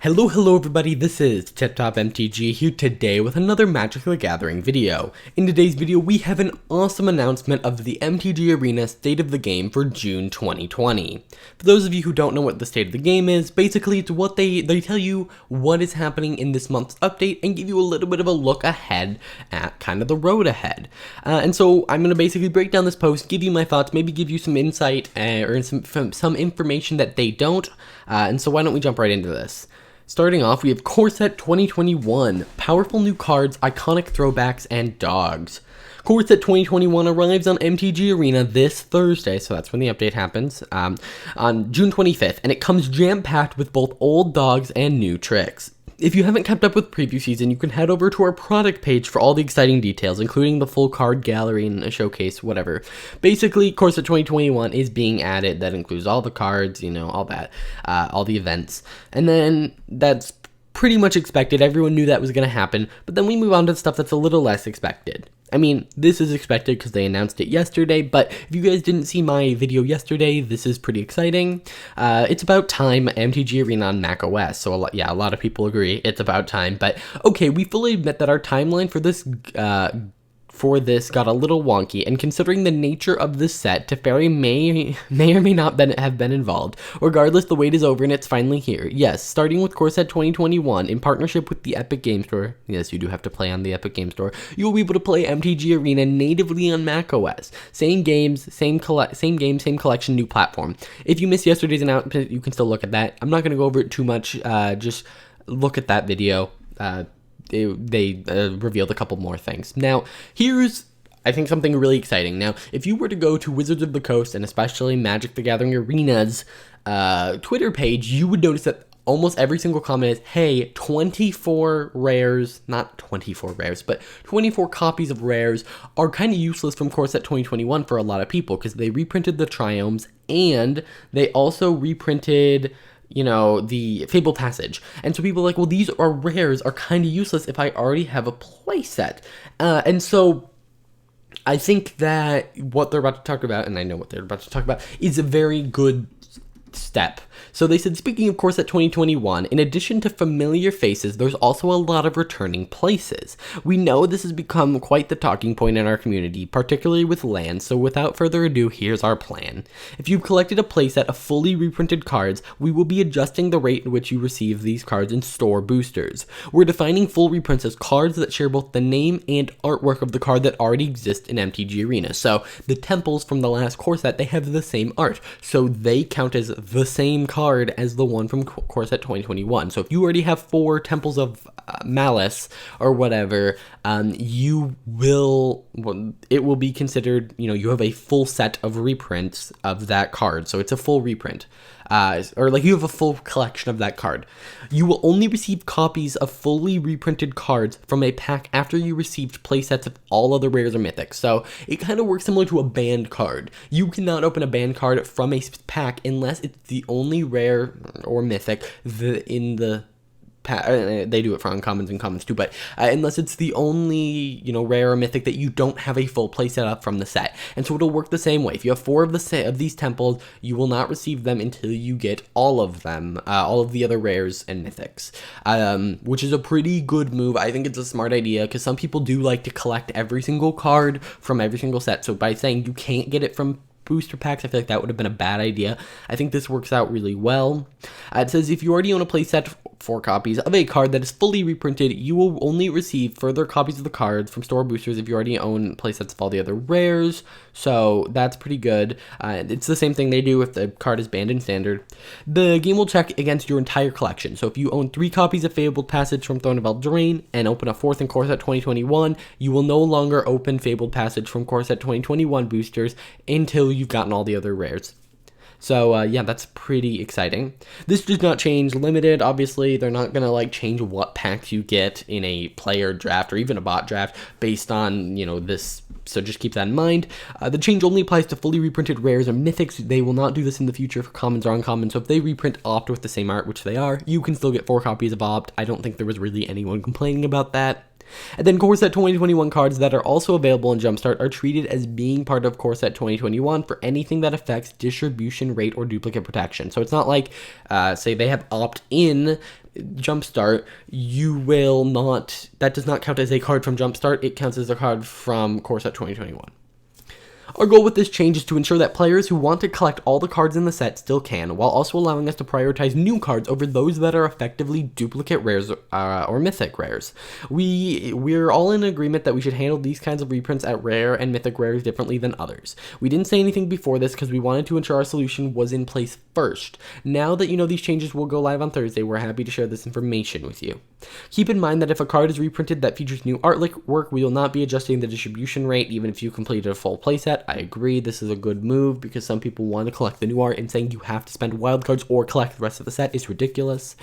Hello everybody, this is TipTop MTG here today with another Magic the Gathering video. In today's video, we have an awesome announcement of the MTG Arena State of the Game for June 2020. For those of you who don't know what the State of the Game is, basically it's what they tell you what is happening in this month's update and give you a little bit of a look ahead at kind of the road ahead. And so I'm going to basically break down this post, give you my thoughts, maybe give you some insight or some information that they don't. And so why don't we jump right into this? Starting off, we have Core Set 2021, powerful new cards, iconic throwbacks, and dogs. Core Set 2021 arrives on MTG Arena this Thursday, so that's when the update happens, on June 25th, and it comes jam-packed with both old dogs and new tricks. If you haven't kept up with preview season, you can head over to our product page for all the exciting details, including the full card gallery and a showcase, whatever. Basically, Core Set 2021 is being added. That includes all the cards, all that, all the events. And then that's pretty much expected. Everyone knew that was going to happen. But then we move on to stuff that's a little less expected. I mean, this is expected because they announced it yesterday, but if you guys didn't see my video yesterday, this is pretty exciting. It's about time MTG Arena on macOS, so a lot of people agree it's about time, but okay, we fully admit that our timeline for this got a little wonky, and considering the nature of this set, Teferi may or may not have been involved. Regardless, the wait is over and it's finally here. Yes, starting with Core Set 2021, in partnership with the Epic Game Store, yes, you do have to play on the Epic Game Store, you will be able to play MTG Arena natively on macOS. Same games, same collection, new platform. If you missed yesterday's announcement, you can still look at that. I'm not going to go over it too much, just look at that video. They revealed a couple more things. Now, here's, I think, something really exciting. Now, if you were to go to Wizards of the Coast, and especially Magic the Gathering Arena's Twitter page, you would notice that almost every single comment is, hey, 24 rares, not 24 rares, but 24 copies of rares are kind of useless from Core Set 2021 for a lot of people, because they reprinted the Triomes, and they also reprinted the Fabled Passage. And so people are like, well, these are rares are kind of useless if I already have a playset. And so I think that what they're about to talk about, and I know what they're about to talk about, is a very good step. So they said, speaking of Core Set 2021, in addition to familiar faces, there's also a lot of returning places. We know this has become quite the talking point in our community, particularly with lands, so without further ado, here's our plan. If you've collected a playset of fully reprinted cards, we will be adjusting the rate in which you receive these cards in store boosters. We're defining full reprints as cards that share both the name and artwork of the card that already exists in MTG Arena. So the temples from the last core set, they have the same art, so they count as the same card as the one from Core Set 2021. So if you already have 4 Temples of Malice or whatever, it will be considered, you have a full set of reprints of that card. So it's a full reprint. Or like you have a full collection of that card. You will only receive copies of fully reprinted cards from a pack after you received playsets of all other rares or mythics. So it kind of works similar to a banned card. You cannot open a banned card from a pack unless it's the only rare or mythic in the they do it for uncommons and commons too, but unless it's the only, rare or mythic that you don't have a full playset up from the set. And so it'll work the same way. If you have 4 of these temples, you will not receive them until you get all of them, all of the other rares and mythics, which is a pretty good move. I think it's a smart idea because some people do like to collect every single card from every single set. So by saying you can't get it from booster packs, I feel like that would have been a bad idea. I think this works out really well. It says if you already own a playset, 4 copies of a card that is fully reprinted, you will only receive further copies of the cards from store boosters if you already own playsets of all the other rares. So that's pretty good. It's the same thing they do if the card is banned in standard. The game will check against your entire collection. So if you own 3 copies of Fabled Passage from Throne of Eldraine and open a 4th in Core Set 2021, you will no longer open Fabled Passage from Core Set 2021 boosters until you've gotten all the other rares. So, yeah, that's pretty exciting. This does not change Limited. Obviously, they're not going to, change what packs you get in a player draft or even a bot draft based on, this. So just keep that in mind. The change only applies to fully reprinted rares or mythics. They will not do this in the future for commons or uncommons. So if they reprint Opt with the same art, which they are, you can still get 4 copies of Opt. I don't think there was really anyone complaining about that. And then Core Set 2021 cards that are also available in Jumpstart are treated as being part of Core Set 2021 for anything that affects distribution rate or duplicate protection. So it's not like, say they have opt-in Jumpstart, you will not, that does not count as a card from Jumpstart, it counts as a card from Core Set 2021. Our goal with this change is to ensure that players who want to collect all the cards in the set still can, while also allowing us to prioritize new cards over those that are effectively duplicate rares or mythic rares. We're all in agreement that we should handle these kinds of reprints at rare and mythic rares differently than others. We didn't say anything before this because we wanted to ensure our solution was in place first. Now that you know these changes will go live on Thursday, we're happy to share this information with you. Keep in mind that if a card is reprinted that features new artwork, we will not be adjusting the distribution rate even if you completed a full playset. I agree, this is a good move because some people want to collect the new art, and saying you have to spend wildcards or collect the rest of the set is ridiculous.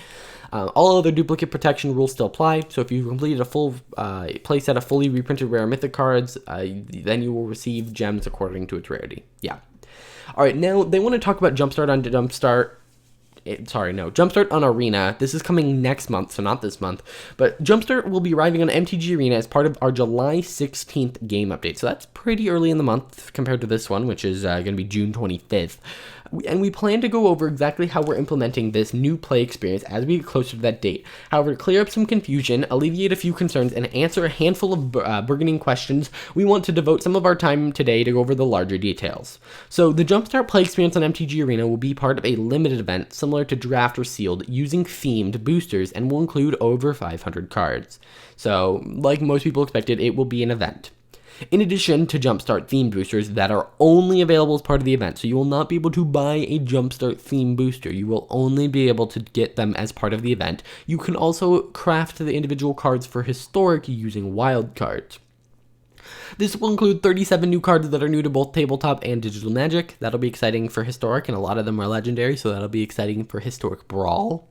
All other duplicate protection rules still apply, so if you completed a full playset of fully reprinted rare mythic cards, then you will receive gems according to its rarity. Yeah. Alright, now they want to talk about Jumpstart on Arena. This is coming next month, so not this month. But Jumpstart will be arriving on MTG Arena as part of our July 16th game update. So that's pretty early in the month compared to this one, which is going to be June 25th. And we plan to go over exactly how we're implementing this new play experience as we get closer to that date. However, to clear up some confusion, alleviate a few concerns, and answer a handful of burgeoning questions, we want to devote some of our time today to go over the larger details. So the Jumpstart play experience on MTG Arena will be part of a limited event similar to Draft or Sealed using themed boosters and will include over 500 cards. So, like most people expected, it will be an event. In addition to Jumpstart theme boosters that are only available as part of the event, so you will not be able to buy a Jumpstart theme booster, you will only be able to get them as part of the event. You can also craft the individual cards for Historic using wild cards. This will include 37 new cards that are new to both Tabletop and Digital Magic. That'll be exciting for Historic, and a lot of them are legendary, so that'll be exciting for Historic Brawl.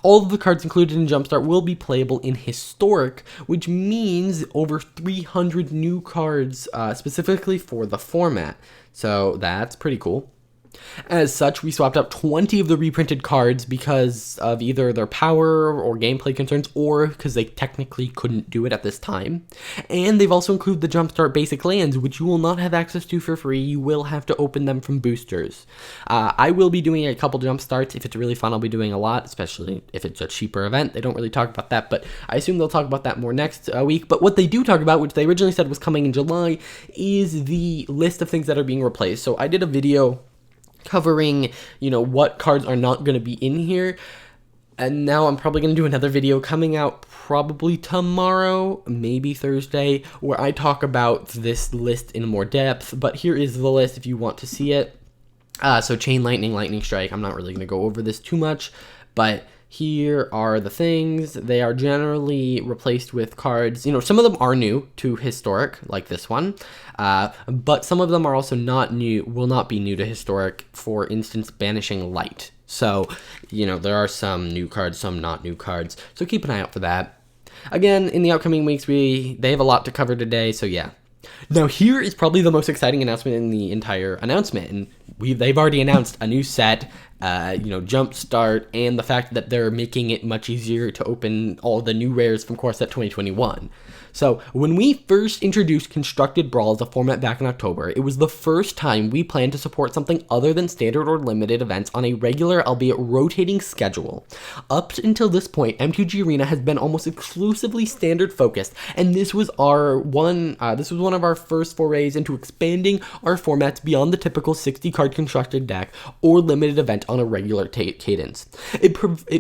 All of the cards included in Jumpstart will be playable in Historic, which means over 300 new cards specifically for the format. So that's pretty cool. As such, we swapped out 20 of the reprinted cards because of either their power or gameplay concerns, or because they technically couldn't do it at this time. And they've also included the Jumpstart basic lands, which you will not have access to for free. You will have to open them from boosters. I will be doing a couple Jumpstarts. If it's really fun, I'll be doing a lot, especially if it's a cheaper event. They don't really talk about that, but I assume they'll talk about that more next week. But what they do talk about, which they originally said was coming in July, is the list of things that are being replaced. So I did a video covering, what cards are not going to be in here. And now I'm probably going to do another video coming out probably tomorrow, maybe Thursday, where I talk about this list in more depth. But here is the list if you want to see it. So Chain Lightning, Lightning Strike. I'm not really going to go over this too much, but here are the things. They are generally replaced with cards. Some of them are new to Historic, like this one. But some of them are also not new, will not be new to Historic. For instance, Banishing Light. So, there are some new cards, some not new cards. So keep an eye out for that. Again, in the upcoming weeks, they have a lot to cover today, so yeah. Now here is probably the most exciting announcement in the entire announcement, and they've already announced a new set, Jumpstart, and the fact that they're making it much easier to open all the new rares from Core Set 2021. So, when we first introduced Constructed Brawl as a format back in October, it was the first time we planned to support something other than standard or limited events on a regular, albeit rotating schedule. Up until this point, MTG Arena has been almost exclusively standard focused, and this was one of our first forays into expanding our formats beyond the typical 60-card constructed deck or limited event on a regular cadence. It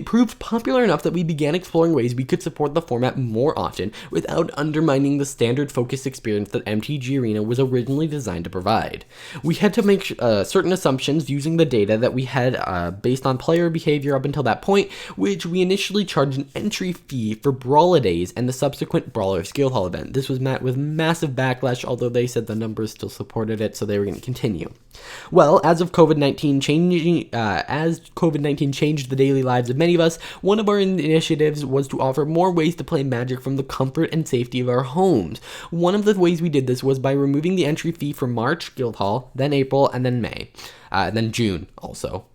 proved popular enough that we began exploring ways we could support the format more often without undermining the standard focused experience that MTG Arena was originally designed to provide. We had to make certain assumptions using the data that we had based on player behavior up until that point, which we initially charged an entry fee for Brawl-A-Days and the subsequent BRAWLERS GUILDHALL event. This was met with massive backlash, although they said the numbers still supported it, so they were going to continue. Well, as COVID-19 changed the daily lives of many of us, one of our initiatives was to offer more ways to play Magic from the comfort and safety of our homes. One of the ways we did this was by removing the entry fee for March Guildhall, then April, and then May, and then June also.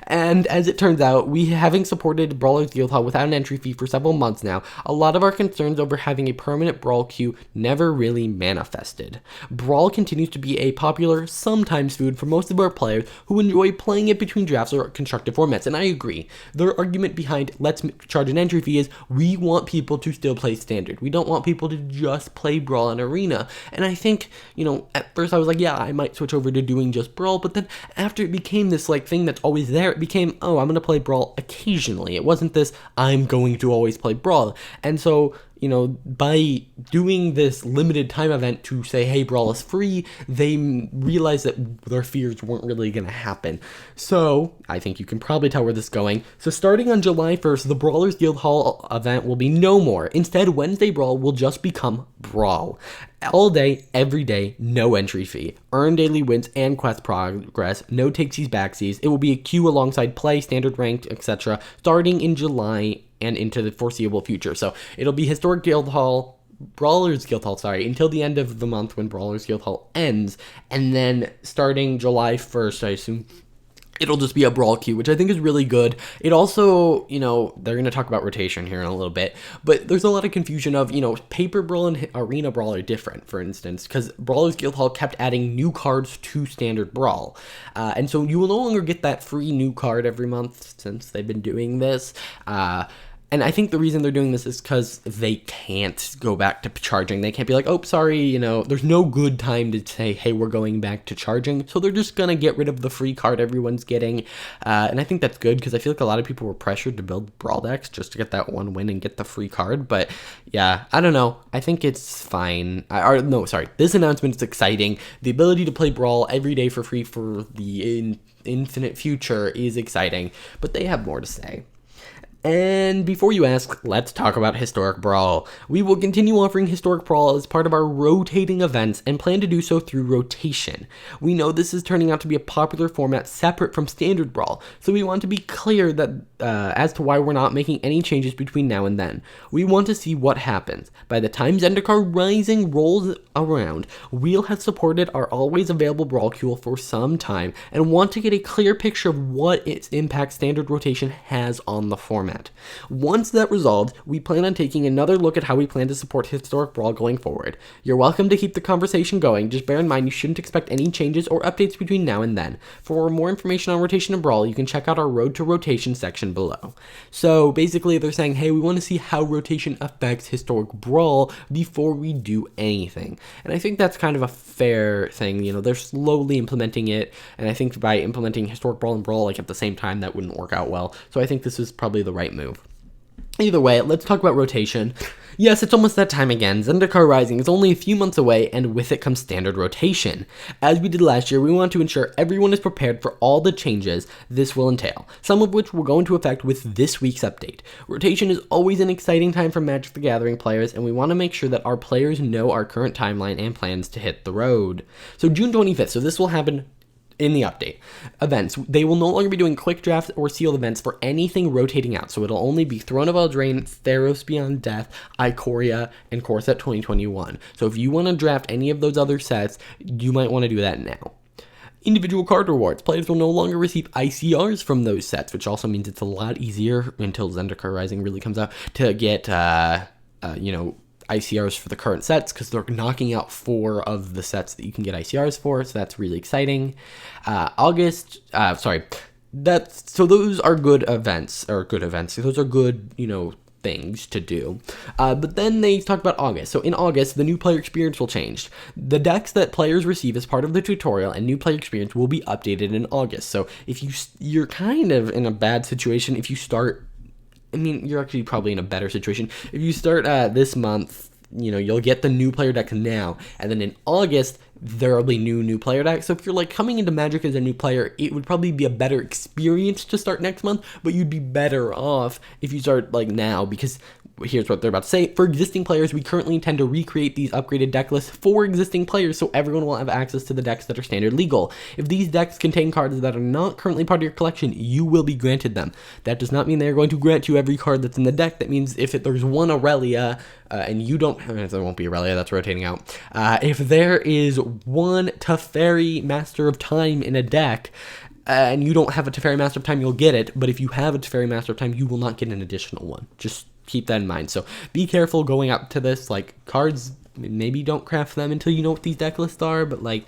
And as it turns out, we having supported Brawlers Guildhall without an entry fee for several months now, a lot of our concerns over having a permanent Brawl queue never really manifested. Brawl continues to be a popular, sometimes food for most of our players who enjoy playing it between drafts or constructive formats, and I agree. Their argument behind let's charge an entry fee is we want people to still play Standard. We don't want people to just play Brawl and Arena, and I think, at first I was like, yeah, I might switch over to doing just Brawl, but then after it became this thing that's always there, it became, oh, I'm going to play Brawl occasionally. It wasn't this, I'm going to always play Brawl. And so, by doing this limited time event to say, hey, Brawl is free, they realized that their fears weren't really going to happen. So, I think you can probably tell where this is going. So, starting on July 1st, the Brawlers Guildhall event will be no more. Instead, Wednesday Brawl will just become Brawl. All day, every day, no entry fee. Earn daily wins and quest progress, no takesies backsies. It will be a queue alongside play, standard ranked, etc. starting in July and into the foreseeable future. So it'll be Historic Guildhall, Brawlers Guildhall, until the end of the month when Brawlers Guildhall ends. And then starting July 1st, I assume, it'll just be a Brawl queue, which I think is really good. It also, they're going to talk about rotation here in a little bit, but there's a lot of confusion of, Paper Brawl and Arena Brawl are different, for instance, because Brawlers Guildhall kept adding new cards to Standard Brawl. And so you will no longer get that free new card every month since they've been doing this. And I think the reason they're doing this is because they can't go back to charging. They can't be like, oh, sorry, there's no good time to say, hey, we're going back to charging. So they're just going to get rid of the free card everyone's getting. And I think that's good because I feel like a lot of people were pressured to build Brawl decks just to get that one win and get the free card. But yeah, I don't know. I think it's fine. This announcement is exciting. The ability to play Brawl every day for free for the infinite future is exciting. But they have more to say. And before you ask, let's talk about Historic Brawl. We will continue offering Historic Brawl as part of our rotating events and plan to do so through rotation. We know this is turning out to be a popular format separate from Standard Brawl, so we want to be clear that as to why we're not making any changes between now and then. We want to see what happens. By the time Zendikar Rising rolls around, we'll have supported our always available Brawl queue for some time and want to get a clear picture of what its impact Standard rotation has on the format. Once that resolved, we plan on taking another look at how we plan to support Historic Brawl going forward. You're welcome to keep the conversation going, just bear in mind you shouldn't expect any changes or updates between now and then. For more information on Rotation and Brawl, you can check out our Road to Rotation section below. So basically they're saying, hey, we want to see how rotation affects Historic Brawl before we do anything. And I think that's kind of a fair thing. They're slowly implementing it, and I think by implementing Historic Brawl and Brawl at the same time, that wouldn't work out well. So I think this is probably the right move. Either way, let's talk about rotation. Yes, it's almost that time again. Zendikar Rising is only a few months away, and with it comes standard rotation. As we did last year, we want to ensure everyone is prepared for all the changes this will entail, some of which will go into effect with this week's update. Rotation is always an exciting time for Magic the Gathering players, and we want to make sure that our players know our current timeline and plans to hit the road. So June 25th, so this will happen in the update. Events. They will no longer be doing quick drafts or sealed events for anything rotating out, so it'll only be Throne of Eldraine, Theros Beyond Death, Ikoria, and Core Set 2021. So if you want to draft any of those other sets, you might want to do that now. Individual card rewards. Players will no longer receive ICRs from those sets, which also means it's a lot easier until Zendikar Rising really comes out to get, ICRs for the current sets, because they're knocking out 4 of the sets that you can get ICRs for, so that's really exciting. So those are good events. Those are good, things to do. But then they talk about August. So in August, the new player experience will change. The decks that players receive as part of the tutorial and new player experience will be updated in August. So if you're kind of in a bad situation if you start, you're actually probably in a better situation. If you start this month, you'll get the new player deck now, and then in August, there will be new player decks. So if you're coming into Magic as a new player, it would probably be a better experience to start next month, but you'd be better off if you start now, because here's what they're about to say. For existing players, we currently intend to recreate these upgraded deck lists for existing players so everyone will have access to the decks that are standard legal. If these decks contain cards that are not currently part of your collection, you will be granted them. That does not mean they are going to grant you every card that's in the deck. That means if there's one Aurelia, and you don't, there won't be Aurelia, that's rotating out. If there is one Teferi Master of Time in a deck, and you don't have a Teferi Master of Time, you'll get it. But if you have a Teferi Master of Time, you will not get an additional one. Just keep that in mind. So be careful going up to this. Like, cards, maybe don't craft them until you know what these deck lists are, but like,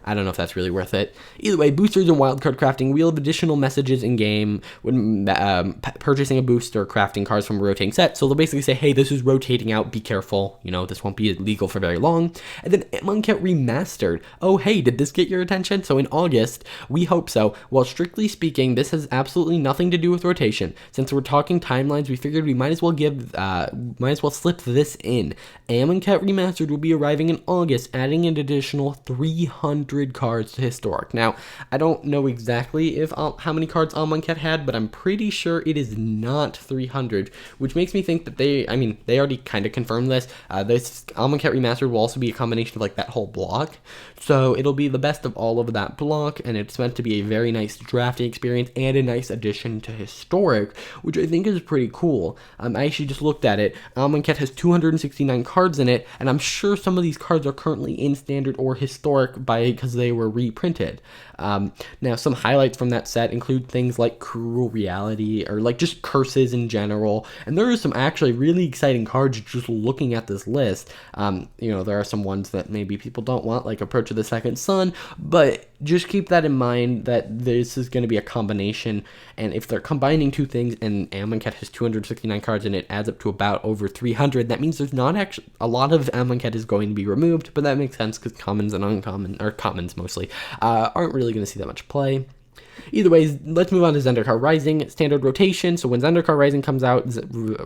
I don't know if that's really worth it. Either way, boosters and wildcard crafting, we'll have additional messages in game when purchasing a booster, crafting cards from a rotating set. So they'll basically say, hey, this is rotating out, be careful, you know, this won't be illegal for very long. And then Monket Remastered. Oh, hey, did this get your attention? So in August, we hope so. Well, strictly speaking, this has absolutely nothing to do with rotation. Since we're talking timelines, we figured we might as well slip this in. Amonkhet Remastered will be arriving in August, adding an additional 300 cards to Historic. Now, I don't know exactly if how many cards Amonkhet had, but I'm pretty sure it is not 300, which makes me think that they already kind of confirmed this. This Amonkhet Remastered will also be a combination of like that whole block, so it'll be the best of all of that block, and it's meant to be a very nice drafting experience and a nice addition to Historic, which I think is pretty cool. I actually just looked at it. Amonkhet has 269 cards in it, and I'm sure some of these cards are currently in Standard or Historic because they were reprinted. Now, some highlights from that set include things like Cruel Reality, or like just curses in general, and there are some actually really exciting cards just looking at this list. There are some ones that maybe people don't want, like Approach of the Second Sun, but just keep that in mind that this is going to be a combination, and if they're combining two things, and Amonkhet has 269 cards and it adds up to about over 300, that means there's not actually a lot of Amonkhet is going to be removed, but that makes sense because commons and uncommon, or commons mostly, aren't really going to see that much play. Either way, let's move on to Zendikar Rising. Standard rotation. So when Zendikar Rising comes out,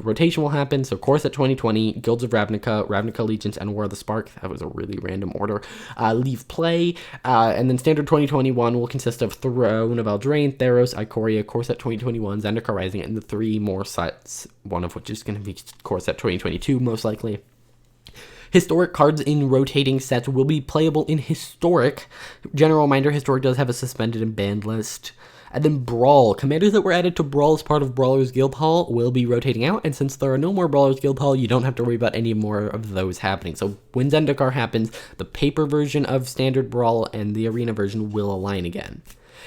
rotation will happen. So Core Set 2020, Guilds of Ravnica, Ravnica Allegiance, and War of the Spark. That was a really random order. Leave play. And then Standard 2021 will consist of Throne of Eldraine, Theros, Ikoria, Core Set 2021, Zendikar Rising, and the 3 more sets, one of which is going to be Core Set 2022, most likely. Historic cards in rotating sets will be playable in Historic. General reminder, Historic does have a suspended and banned list. And then Brawl. Commanders that were added to Brawl as part of Brawlers Guildhall will be rotating out, and since there are no more Brawlers Guildhall, you don't have to worry about any more of those happening. So when Zendikar happens, the paper version of Standard Brawl and the Arena version will align again.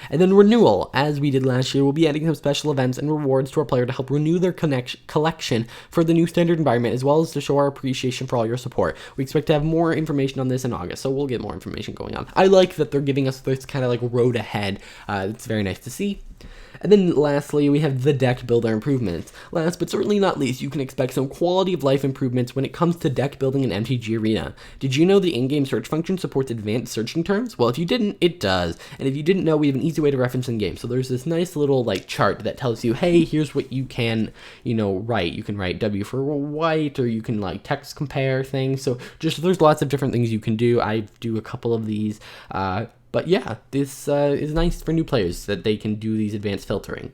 And then Renewal. As we did last year, we'll be adding some special events and rewards to our player to help renew their collection for the new Standard environment, as well as to show our appreciation for all your support. We expect to have more information on this in August, so we'll get more information going on. I like that they're giving us this kind of like road ahead. It's very nice to see. And then lastly, we have the deck builder improvements. Last but certainly not least, you can expect some quality of life improvements when it comes to deck building in MTG Arena. Did you know the in-game search function supports advanced searching terms? Well, if you didn't, it does. And if you didn't know, we have an easy way to reference in-game. So there's this nice little like chart that tells you, hey, here's what you can, write. You can write W for white, or you can like text compare things. So just there's lots of different things you can do. I do a couple of these. But yeah, this is nice for new players that they can do these advanced filtering.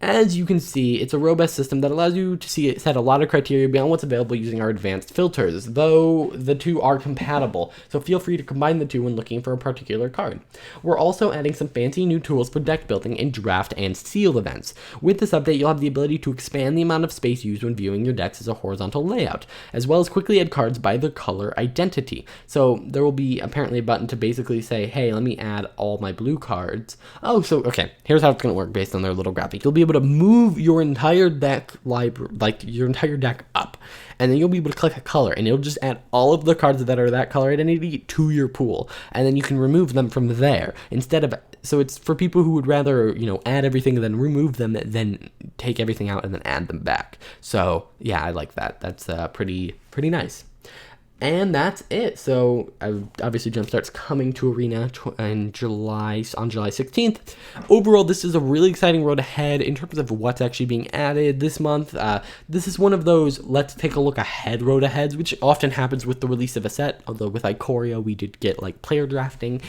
As you can see, it's a robust system that allows you to set a lot of criteria beyond what's available using our advanced filters, though the two are compatible, so feel free to combine the two when looking for a particular card. We're also adding some fancy new tools for deck building in draft and seal events. With this update, you'll have the ability to expand the amount of space used when viewing your decks as a horizontal layout, as well as quickly add cards by their color identity. So there will be apparently a button to basically say, hey, let me add all my blue cards. Okay, here's how it's going to work based on their little graphic. You'll be able to move your entire deck your entire deck up, and then you'll be able to click a color, and it'll just add all of the cards that are that color identity to your pool, and then you can remove them from there so it's for people who would rather add everything and then remove them, then take everything out and then add them back. So yeah, I like that. That's pretty nice. And that's it. So obviously Jumpstart's coming to Arena on July 16th. Overall, this is a really exciting road ahead in terms of what's actually being added this month. This is one of those let's take a look ahead road aheads, which often happens with the release of a set. Although with Ikoria, we did get like player drafting.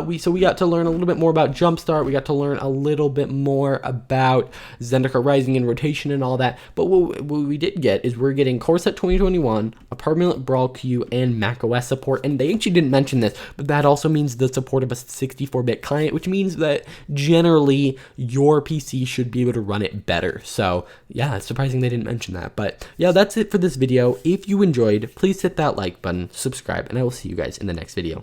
We got to learn a little bit more about Jumpstart. We got to learn a little bit more about Zendikar Rising and rotation and all that. But what we did get is we're getting Core Set 2021, a permanent Brawl queue, and macOS support, and they actually didn't mention this, but that also means the support of a 64-bit client, which means that generally your PC should be able to run it better. So yeah, it's surprising they didn't mention that, but yeah, that's it for this video. If you enjoyed, please hit that like button, subscribe, and I will see you guys in the next video.